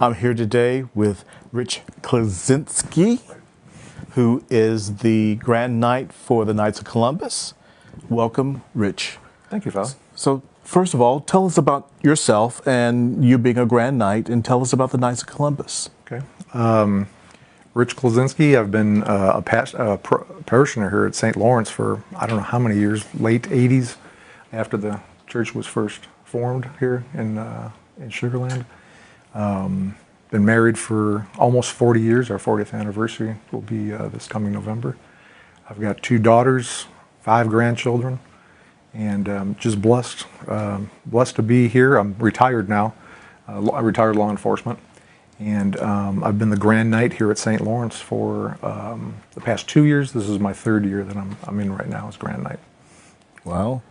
I'm here today with Rich Klesinski, who is the Grand Knight for the Knights of Columbus. Welcome, Rich. Thank you, Father. So, first of all, tell us about yourself and you being a Grand Knight, and tell us about the Knights of Columbus. Okay. Rich Kleczynski. I've been a parishioner here at St. Laurence for I don't know how many years, late 80s, after the church was first formed here in Sugar Land. Been married for almost 40 years. Our 40th anniversary will be this coming November. I've got 2 daughters, 5 grandchildren, and just blessed to be here. I'm retired now. I retired law enforcement, and I've been the Grand Knight here at St. Laurence for the past 2 years. This is my 3rd year that I'm in right now as Grand Knight. Wow.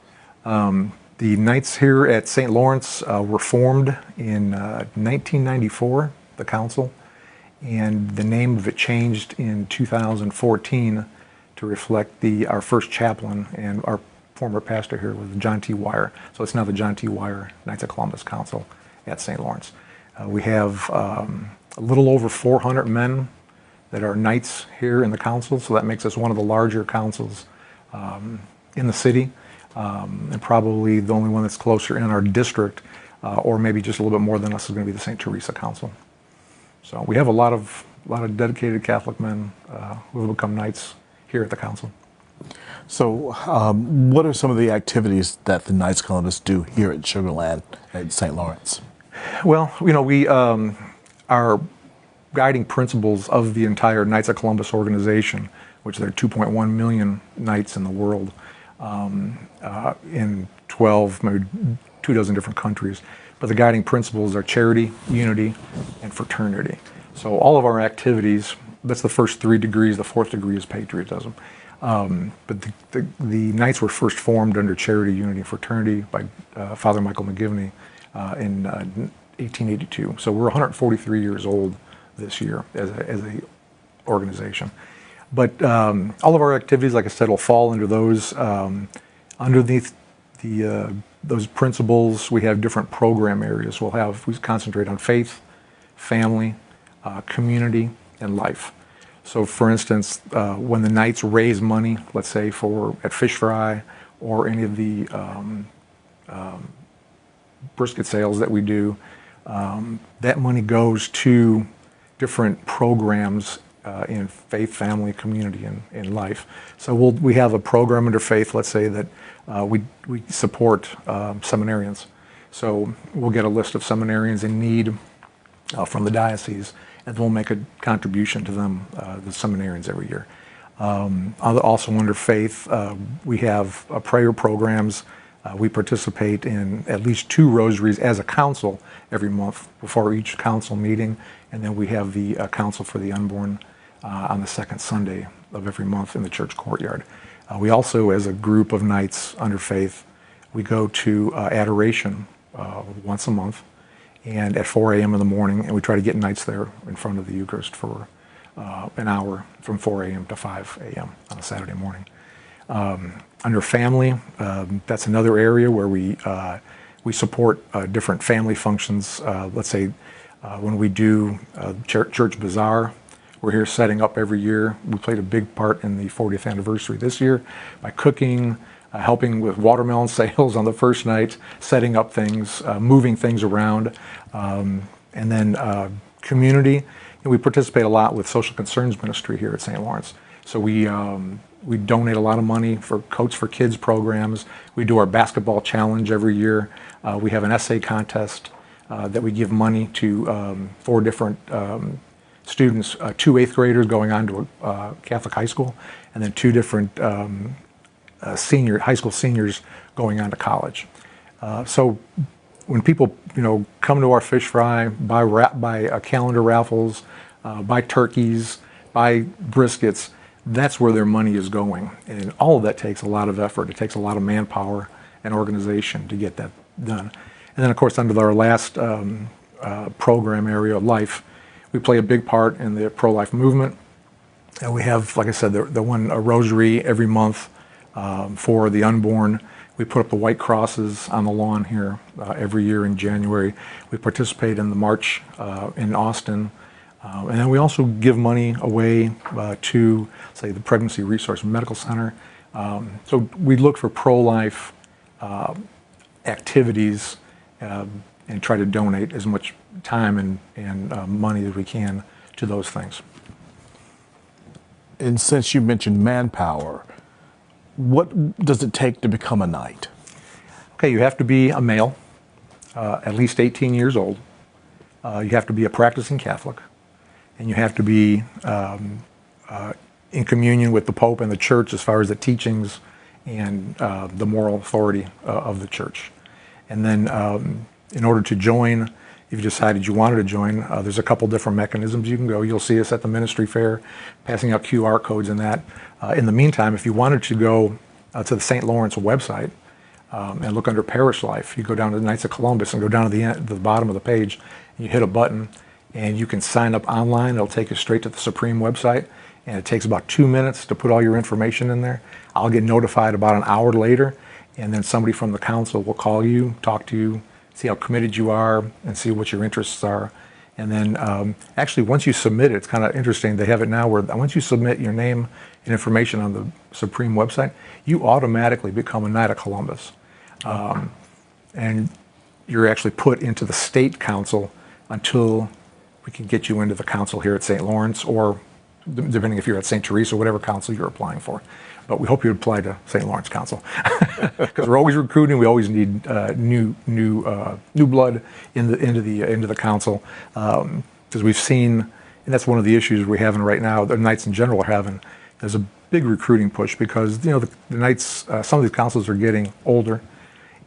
The Knights here at St. Laurence were formed in 1994, the council, and the name of it changed in 2014 to reflect our first chaplain, and our former pastor here was John T. Wire. So it's now the John T. Wire Knights of Columbus Council at St. Laurence. We have a little over 400 men that are knights here in the council, so that makes us one of the larger councils in the city. And probably the only one that's closer in our district, or maybe just a little bit more than us, is going to be the St. Teresa Council. So we have a lot of dedicated Catholic men who have become knights here at the council. So, what are some of the activities that the Knights of Columbus do here at Sugar Land at St. Laurence? Well, we our guiding principles of the entire Knights of Columbus organization, which there are 2.1 million knights in the world. In 12, maybe 24 different countries. But the guiding principles are charity, unity, and fraternity. So all of our activities, that's the first 3 degrees. The 4th degree is patriotism. But the Knights were first formed under charity, unity, and fraternity by Father Michael McGivney in 1882. So we're 143 years old this year as a organization. But all of our activities, like I said, will fall under those. Underneath those principles, we have different program areas. We concentrate on faith, family, community, and life. So, for instance, when the Knights raise money, let's say at fish fry or any of the brisket sales that we do, that money goes to different programs in faith, family, community, and life. So we have a program under faith, let's say, that we support seminarians. So we'll get a list of seminarians in need from the diocese, and we'll make a contribution to them, the seminarians, every year. Also under faith, we have prayer programs. We participate in at least 2 rosaries as a council every month before each council meeting, and then we have the council for the unborn on the 2nd Sunday of every month in the church courtyard. We also, as a group of Knights under faith, we go to adoration once a month, and at 4 a.m. in the morning, and we try to get Knights there in front of the Eucharist for an hour from 4 a.m. to 5 a.m. on a Saturday morning. Under family, that's another area where we support different family functions. Let's say when we do church bazaar, we're here setting up every year. We played a big part in the 40th anniversary this year by cooking, helping with watermelon sales on the first night, setting up things, moving things around, and then community. And we participate a lot with social concerns ministry here at St. Laurence. So we donate a lot of money for Coats for Kids programs. We do our basketball challenge every year. We have an essay contest that we give money to 4 different students, 2 8th graders going on to a Catholic high school, and then 2 different high school seniors going on to college. So when people come to our fish fry, buy calendar raffles, buy turkeys, buy briskets, that's where their money is going. And all of that takes a lot of effort. It takes a lot of manpower and organization to get that done. And then, of course, under our last program area of life, we play a big part in the pro-life movement. And we have, like I said, a rosary every month for the unborn. We put up the white crosses on the lawn here every year in January. We participate in the march in Austin. And then we also give money away to, say, the Pregnancy Resource Medical Center. So we look for pro-life activities and try to donate as much time and money as we can to those things. And since you mentioned manpower, what does it take to become a knight? Okay, you have to be a male, at least 18 years old. You have to be a practicing Catholic, and you have to be in communion with the Pope and the Church as far as the teachings and the moral authority of the Church. And then in order to join, if you decided you wanted to join, there's a couple different mechanisms you can go. You'll see us at the ministry fair passing out QR codes and that. In the meantime, if you wanted to go to the St. Laurence website and look under parish life, you go down to the Knights of Columbus and go down to the bottom of the page, and you hit a button, and you can sign up online. It'll take you straight to the Supreme website, and it takes about 2 minutes to put all your information in there. I'll get notified about an hour later, and then somebody from the council will call you, talk to you, see how committed you are, and see what your interests are. And then actually, once you submit it, it's kind of interesting. They have it now where once you submit your name and information on the Supreme website, you automatically become a Knight of Columbus. And you're actually put into the state council until we can get you into the council here at St. Lawrence, or depending if you're at St. Teresa, or whatever council you're applying for. But we hope you apply to St. Lawrence Council, because we're always recruiting. We always need new blood into the council, because we've seen, and that's one of the issues we're having right now. The Knights in general are having. There's a big recruiting push because the Knights, some of these councils are getting older,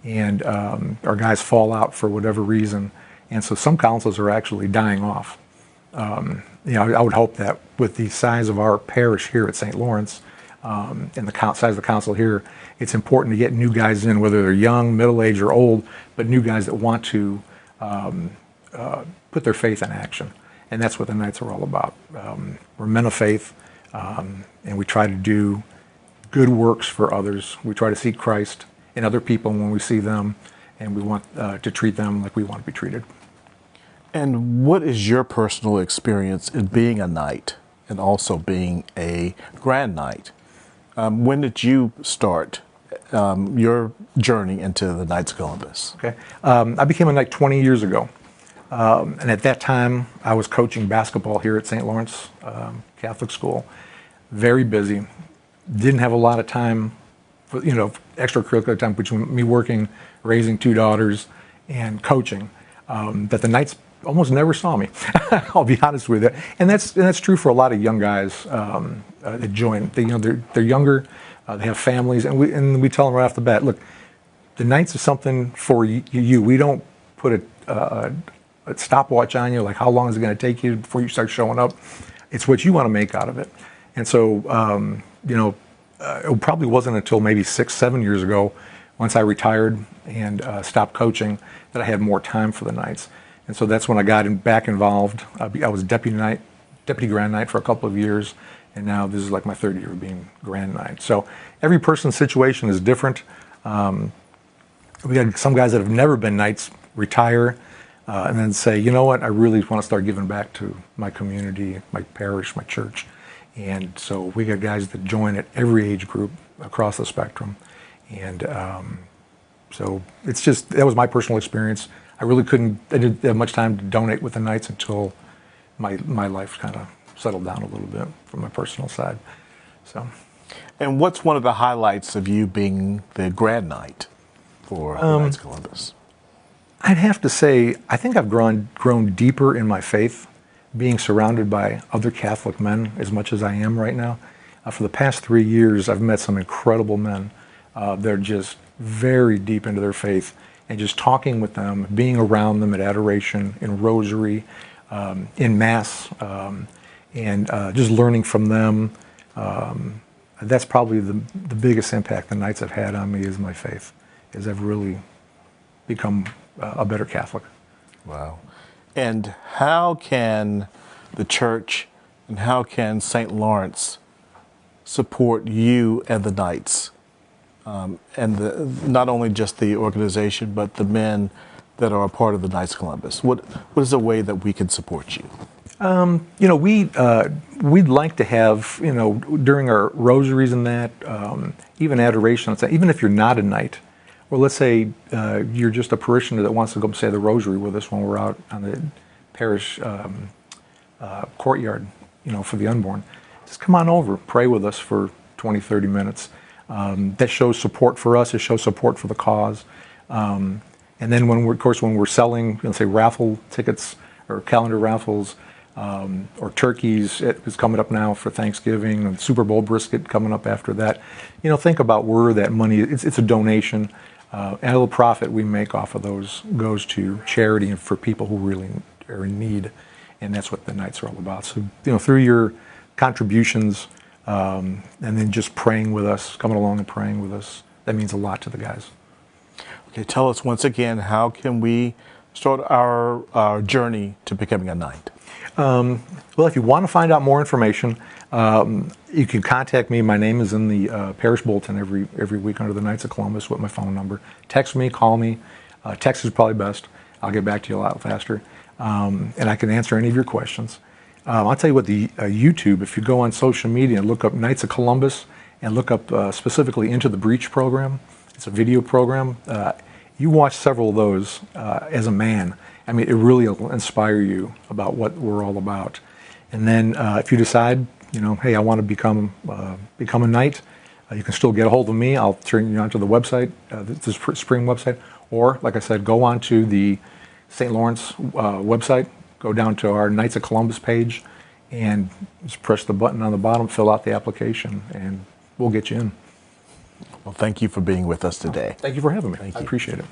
and our guys fall out for whatever reason, and so some councils are actually dying off. I would hope that with the size of our parish here at St. Lawrence, and the size of the council here, it's important to get new guys in, whether they're young, middle-aged, or old, but new guys that want to put their faith in action. And that's what the Knights are all about. We're men of faith, and we try to do good works for others. We try to see Christ in other people when we see them, and we want to treat them like we want to be treated. And what is your personal experience in being a knight and also being a Grand Knight? When did you start your journey into the Knights of Columbus? Okay, I became a knight 20 years ago, and at that time I was coaching basketball here at St. Lawrence Catholic School. Very busy, didn't have a lot of time for extracurricular time between me working, raising 2 daughters, and coaching. That the Knights almost never saw me. I'll be honest with you, and that's true for a lot of young guys that join. They're younger, they have families, and we tell them right off the bat, look, the Knights is something for you. We don't put a stopwatch on you, like how long is it going to take you before you start showing up. It's what you want to make out of it. And so it probably wasn't until maybe 6-7 years ago, once I retired and stopped coaching, that I had more time for the Knights. And so that's when I got back involved. I was deputy Grand Knight for a couple of years, and now this is like my 3rd year of being Grand Knight. So every person's situation is different. We got some guys that have never been Knights retire and then say, you know what, I really want to start giving back to my community, my parish, my church. And so we got guys that join at every age group across the spectrum. And so that was my personal experience. I didn't have much time to donate with the Knights until my life kind of settled down a little bit from my personal side. So, and what's one of the highlights of you being the Grand Knight for the Knights of Columbus? I'd have to say, I think I've grown deeper in my faith, being surrounded by other Catholic men as much as I am right now. For the past 3 years, I've met some incredible men. They're just very deep into their faith. And just talking with them, being around them at adoration, in rosary, in Mass, and just learning from them. That's probably the biggest impact the Knights have had on me is my faith, is I've really become a better Catholic. Wow. And how can the church and how can St. Lawrence support you and the Knights and not only just the organization, but the men that are a part of the Knights of Columbus? What is a way that we can support you? We'd like to have, during our rosaries and that, even adoration, even if you're not a knight, or let's say you're just a parishioner that wants to go say the rosary with us when we're out on the parish courtyard, for the unborn, just come on over, pray with us for 20, 30 minutes. That shows support for us. It shows support for the cause. And then when we're selling, say raffle tickets or calendar raffles, or turkeys, it is coming up now for Thanksgiving, and Super Bowl brisket coming up after that. Think about where that money, it's a donation, and a little profit we make off of those goes to charity and for people who really are in need, and that's what the Knights are all about. So, through your contributions, and then just praying with us, coming along and praying with us, that means a lot to the guys. Okay, tell us once again, how can we start our journey to becoming a knight? Well, if you want to find out more information, you can contact me. My name is in the parish bulletin every week under the Knights of Columbus with my phone number. Text me, call me. Text is probably best. I'll get back to you a lot faster, and I can answer any of your questions. I'll tell you what, the YouTube, if you go on social media and look up Knights of Columbus and look up specifically Into the Breach program, it's a video program. You watch several of those as a man. I mean, it really will inspire you about what we're all about. And then if you decide, hey, I want to become a knight, you can still get a hold of me. I'll turn you onto the website, the Spring website. Or, like I said, go on to the St. Laurence website, go down to our Knights of Columbus page, and just press the button on the bottom, fill out the application, and we'll get you in. Well, thank you for being with us today. Thank you for having me. Thank you. I appreciate it.